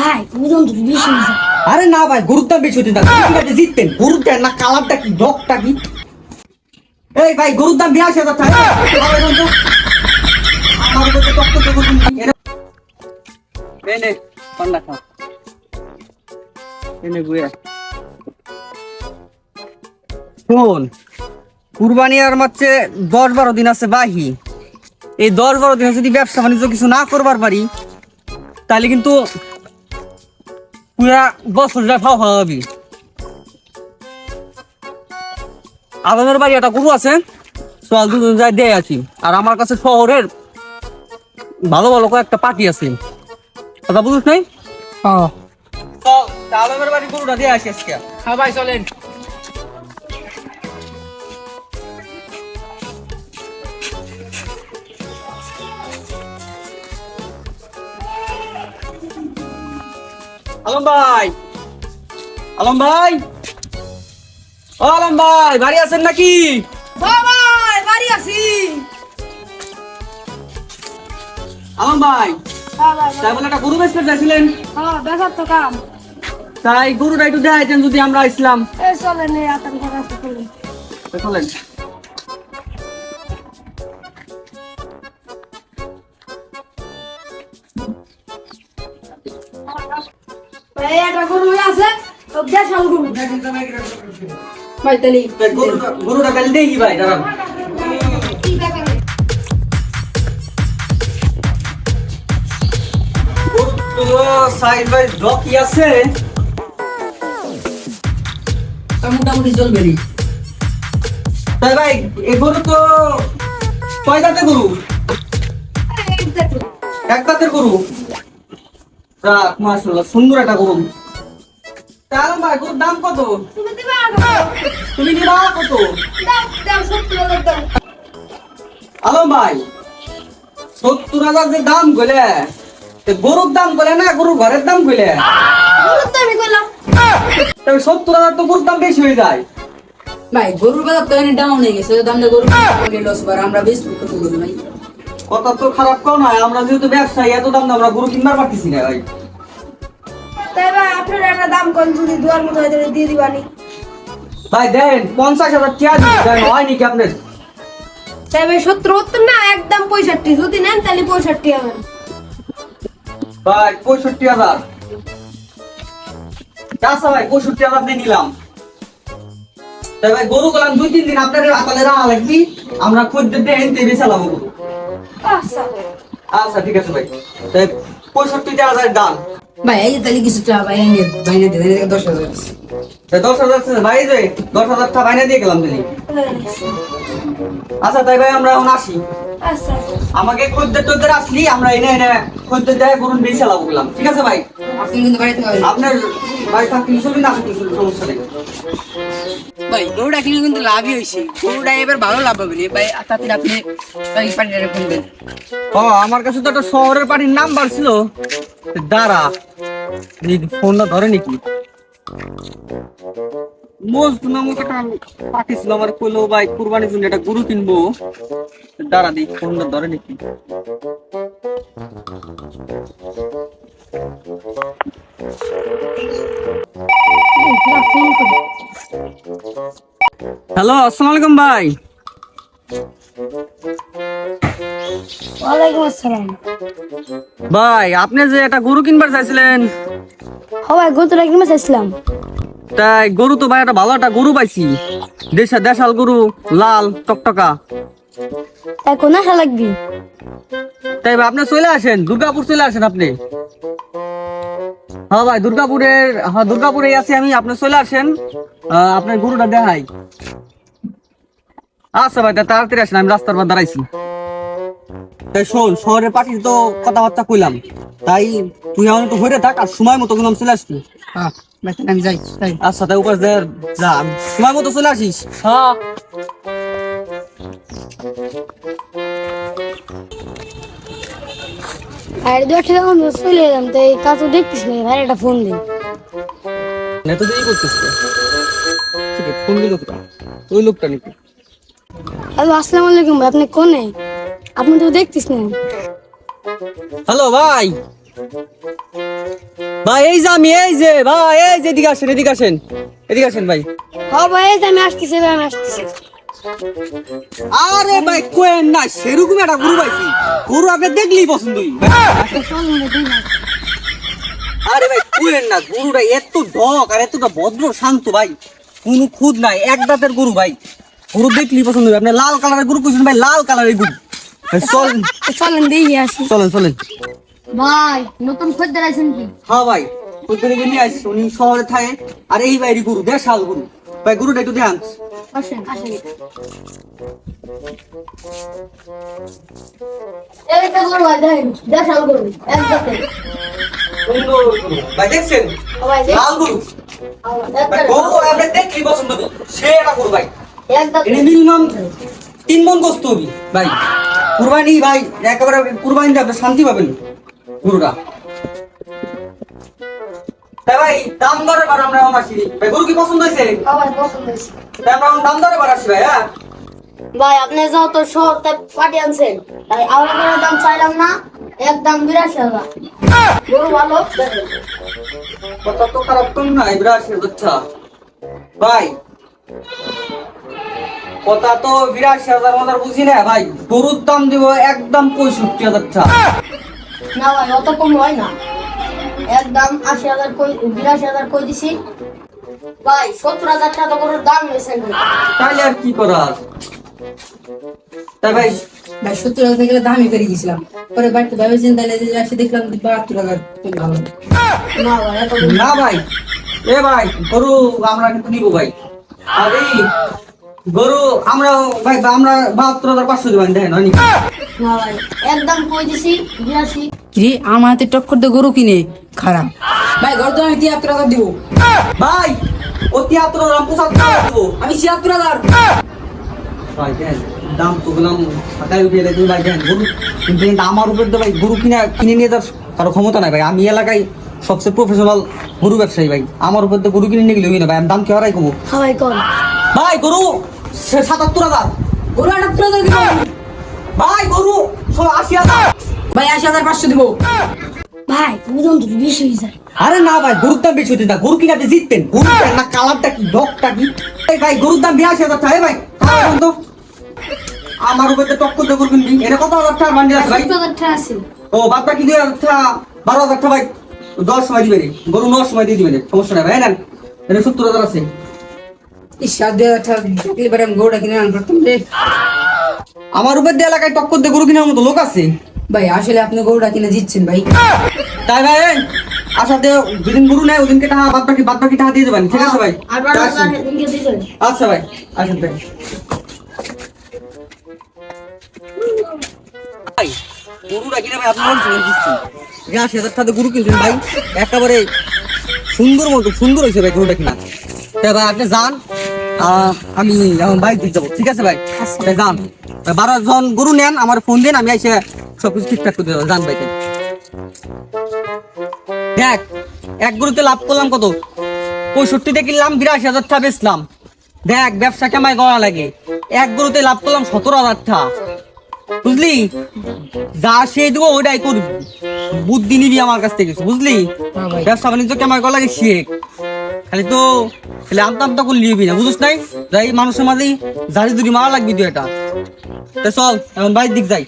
ভাই ওজন তো বেশি হয়েছে। আরে না ভাই, গরুর দাম বেশি হতে থাকবে, জিততেন। গরুর দেন না, কালারটা কি, ডগটা কি? এই ভাই, গরুর দাম 82,000 টাকা। আমার উপর তো টক টক করুন। এনে পান্ডা খা, এনে গুয়া। শোন, কুরবানি আর মাত্র 10-12 দিন আছে বাহি। এই 10-12 দিনে যদি ব্যবসা বাণিজ্য কিছু না করবার পারি, তাহলে কিন্তু পুরা বছরটা খাওয়া হবে। আলমের বাড়ি একটা গরু আছে, চল দুজন যাই দিয়ে আছি। আর আমার কাছে শহরের ভালো ভালো কয়েকটা পার্টি আছে, কথা বুঝিস নাই? আলমের বাড়ি গরুটা দিয়ে আসি আজকে। হ্যাঁ ভাই চলেন। আলম ভাই, আলম ভাই, ও আলম ভাই, বাড়ি আছেন নাকি? ভাই বাড়ি আছি। আলম ভাই, হ্যাঁ ভাই তাই বলে একটা গরু বেচতে চাইছিলেন, হ্যাঁ বেকার তো কাম। তাই গরুটা একটু দেখাইতেন যদি আমরা ইসলাম। এই চলেন এই আতঙ্ক রাস্তা চলেন। চলেন। এই একটা গরু আছে, তো দেশাল গরু। ভাই তাহলে গরুটা কাল দেখি ভাই, দাঁড়ান। কি ব্যাপার? গরুগুলো সাইজ বাই কি আছে, মোটামুটি চলবে নি। তাই ভাই, এই গরু তো কয় দাঁতের গরু? এক দাঁতের গরু। যাক, মাশাআল্লাহ, সুন্দর একটা গরু। তাহলে ভাই, গরুর দাম কত? তুমি দিবা না? তুমি নিবা কত? দাও দাও 70,000 দাও। আলম ভাই, 70,000 যে দাম কইলে, গরুর দাম কইলে না গরুর ঘরের দাম কইলে? গরুর তো আমি কইলাম। তবে 70,000 তো গরুর দাম বেশি হয়ে যায়। ভাই গরুর বাজার তো এনে ডাউন হয়ে গেছে, দামটা গরু লস বার আমরা বেশ কত করি ভাই। কথা তো খারাপ কও না, আমরা যেহেতু ব্যবসায়ী, এত দাম আমরা গরু কিনবার পারতেছি না ভাই। তাই ভাই আপনার একটা দাম কোন যদি দুয়ার মতো হয়ে দিয়ে দিবানি। ভাই দেন, 50,000 টাকা দিন, হয় নাকি আপনার? তাই ভাই 70 না, একদম 65। যদি নেন তাহলে 65 হবে। ভাই 65,000 আচ্ছা ভাই, 65,000 দিয়ে নিলাম। তাই ভাই, গরু গেলাম 2-3 দিন আপনার আকালে রাখা লাগবি, আমরা খদ্দের দিয়ে এনতে বেচালাম গরু। আচ্ছা আচ্ছা ঠিক আছে ভাই, তাই 65,000 দাম। ভাই এই যে তাহলে কিছু টাকা ভাই এনে বাইরে দিয়ে 10,000। 10,000 ভাই, যে 10,000 টাকা বাইনা দিয়ে গেলাম দিলি। আচ্ছা তাই ভাই, আমরা এখন আসি। আচ্ছা আমাকে খদ্দের আসলি আমরা এনে এনে খদ্দের দেয় গরু বেচালাম বললাম, ঠিক আছে ভাই? আপনি কিন্তু বাড়িতে পাবেন আপনার ভাই থাকতে কিছু না, আসতে কিছু সমস্যা নেই। ভাই। গরুটা কিনে কিন্তু লাভই হয়েছে, গরুটা এবার ভালো লাভ হবে ভাই। তাতে আপনি ভাই পানিটা কিনবেন। ও, আমার কাছে তো একটা শহরের পার্টির নাম্বার ছিল, দাঁড়া ফোনটা ধরে নাকি। মজদু নামক একটা পার্টি ছিল, আমার কইলো ভাই কুরবানির জন্য একটা গরু কিনবো, দাঁড়া দিই ফোনটা ধরে নাকি। হ্যালো, আসসালামু আলাইকুম ভাই। ওয়ালাইকুম আসসালাম। ভাই আপনি যে একটা গরু কিনবার চাইছিলেন, ও ভাই গরুটা কিনতে চাইছিলাম। তাই গরু তো ভাই একটা ভালো একটা গরু পাইছি, দেশাল গরু, লাল টকটকা। তাই কোন আশা লাগবি? তাই ভাই আপনি চলে আসেন, দুর্গাপুর চলে আসেন আপনি। হ্যাঁ ভাই, দুর্গাপুরে আছি আমি, আপনি চলে আসেন, আপনার গরুটা দেখাই। আচ্ছা ভাই, তাড়াতাড়ি আসেন, আমি রাস্তার পর দাঁড়াইছি। তাই শোন, শহরের পার্টি তো কথাবার্তা কইলাম, তাই তুই আমার একটু ঘুরে থাক, আর সময় মতো কিন্তু চলে আসবি। হ্যাঁ ভাই আমি যাই। আচ্ছা তাই উপর যা, সময় মতো চলে আসিস। হ্যাঁ আর 2 টাকা চলে এলাম, তাই কাকু দেখতিস না, ভাই একটা ফোন দিন। এত দেরি করতেছ ফোন দিল ওই লোকটা নাকি? হ্যালো আসসালামু আলাইকুম ভাই, আপনি কোনে? আপনি তো দেখতিস না। হ্যালো ভাই, ভাই এই যে আমি এই যে ভাই এই যে এদিকে আসেন এদিকে আসেন এদিকে আসেন ভাই। ও ভাই এই যে আমি আসতেছি ভাই, আমি আসতেছি। আরে ভাই কোয়েন না সেরকম একটা গরু পাইছি, গরু আপনি দেখলেই পছন্দ হই। আরে ভাই কোয়েন না, গরুটা এত ঢক আর এতটা ভদ্র শান্ত ভাই, কোনো খুদ নাই, এক দাঁতের গরু ভাই, গরু দেখলেই পছন্দ হবে। আপনি লাল কালারের গরু কইছেন ভাই, লাল কালারের গরু ভাই। চলেন চলেন দেখি আসি। চলেন চলেন। ভাই নতুন খদ্দের আছেন কি? হ্যাঁ ভাই খদ্দের নিয়ে আসছি, উনি শহরে থাকে আর এই বাইরে গরু দেশাল গরু ভাই, গরুটা একটু দেখান। আসেন আসেন। এই তো গরু ভাই, দেখেন দেশাল গরু একদম। সুন্দর গরু ভাই, দেখছেন ও ভাই দেখ, লাল গরু ভাই, গরু আপনি দেখলেই পছন্দ হবে, সে একটা গরু ভাই। একদম। এটা মিনিমাম 3 মণ গোস্ত হবে ভাই, কুরবানি ভাই, একেবারে কুরবানিতে আপনি শান্তি পাবেন গরুটা। তাই ভাই দাম দরে বার আমরা আসি ভাই, গরু কি পছন্দ হয়েছে? ও ভাই পছন্দ হয়েছে। তাই আমরা দাম দরে বার আসি ভাই। হ্যাঁ ভাই আপনি যত শহরতে পাটি আনছেন, তাই আমরা কোনো দাম চাইলাম না, একদম 82,000। গরু ভালো দেখেন। কথা তো খারাপ তো না, 82,000 আচ্ছা ভাই, কথা তো 82,000 মতো বুঝি না ভাই, গরুর দাম দিব একদম 65,000 টাকা। না ভাই অত কম হয় না, একদম 80,000 কই, 82,000 কই দিছি ভাই। 70,000 টাকা গরুর দাম হয়েছে। তাহলে আর কি করার? তাই ভাই ভাই 70 টাকা গেলে দামই করে গেছিলাম, পরে বাড়িতে ভেবেছেন তাহলে যে আসে দেখলাম 72 টাকা তুমি ভালো। না ভাই এত না ভাই, এ ভাই গরু আমরা কিন্তু নিব ভাই, আর এই গরু আমরা ভাই আমরা 72,500 দিবেন, দেখেন হয়নি? না ভাই একদম কই দিছি 82। কি আমার হাতে টক্কর দিয়ে গরু কিনে খারাপ ভাই, ঘর তো আমি 73 টাকা দিব ভাই অতি আত্র দাম 75,000 দেবো আমি 76,000। ভাই। দেখেন দাম তো গেলাম ঢাকায় উঠে এলে ভাই, দেখেন গরু কিন্তু আমার উপর তো ভাই গরু কিনে নিয়ে যাওয়ার কারো ক্ষমতা নাই ভাই, আমি এলাকায় সবচেয়ে প্রফেশনাল গরু ব্যবসায়ী ভাই, আমার উপর তো গরু কিনে নিয়ে গেলে না ভাই, আমি দাম কি হারাই কমু হ্যাঁ ভাই কোন ভাই। গরু 77,000 গরু 78,000 দিব ভাই, গরু 80,000 ভাই, 80,500 দিব ভাই, তুমি তো বেশি হয়ে যায়। আরে না ভাই, গরুর দাম বেশি হচ্ছে না, গরু কিনে আপনি জিততেন, গরু না কালারটা কি ডকটা কি এই ভাই, গরুর দাম 82,000 টাকা ভাই। তাহলে তো আমার উপর তো টক্কর দিয়ে করবেন কি, এটা কত হাজার টাকা বান্ডিল আছে ভাই? 70,000 টাকা আছে। ও বাদ বাকি 2,000 টাকা 12,000 টাকা ভাই, 10 সময় দিবেন, গরু 9 সময় দিয়ে দিবেন, সমস্যা নাই ভাই। নেন এটা 70,000 আছে। এই 7,000 টাকা দিলে পরে আমি গরুটা কিনে আনতে পারতাম রে আমার উপর দিয়ে এলাকায় টক্কর দিয়ে গরু কেনার মতো লোক আছে ভাই। আসলে আপনি গরুটা কিনে জিতছেন ভাই। তাই ভাই, আসাতে যেদিন গরু নেয় ওদিনকে টাকা বাদ বাকি টাকা দিয়ে দেবেন, ঠিক আছে ভাই? আর 12,000 দিকে দিছেন। আচ্ছা ভাই, আসেন ভাই। ভাই গরুটা কিনে ভাই আপনার জন্য দিচ্ছি, 82,000 টাকা গরু কিনছেন ভাই, একেবারে সুন্দর হয়েছে ভাই গরুটা কিনা। তাই ভাই আপনি যান, আমি এখন বাইক দিতে যাবো, ঠিক আছে ভাই? তাই যান, 12 জন গরু নেন, আমার ফোন দেন, আমি এসে সবকিছু ঠিকঠাক করে দেবো, যান ভাই। দেখ এক গরুতে লাভ করলাম কত, 65 কিনলাম, 82,000 টাকা বেচলাম। দেখ ব্যবসা কেমাই করা লাগে, এক গরুতে লাভ করলাম 17,000 টাকা, বুঝলি? যা সে দেবো ওইটাই করবি, বুদ্ধি নিবি আমার কাছ থেকে, বুঝলি? ব্যবসা বাণিজ্য কেমাই করা লাগে শেখ, খালি আমতা করলি না, বুঝিস নাই? যাই মানুষের মাঝে জারি জুরি মারা লাগবি তুই এটা। চল এখন বাইরের দিক যাই।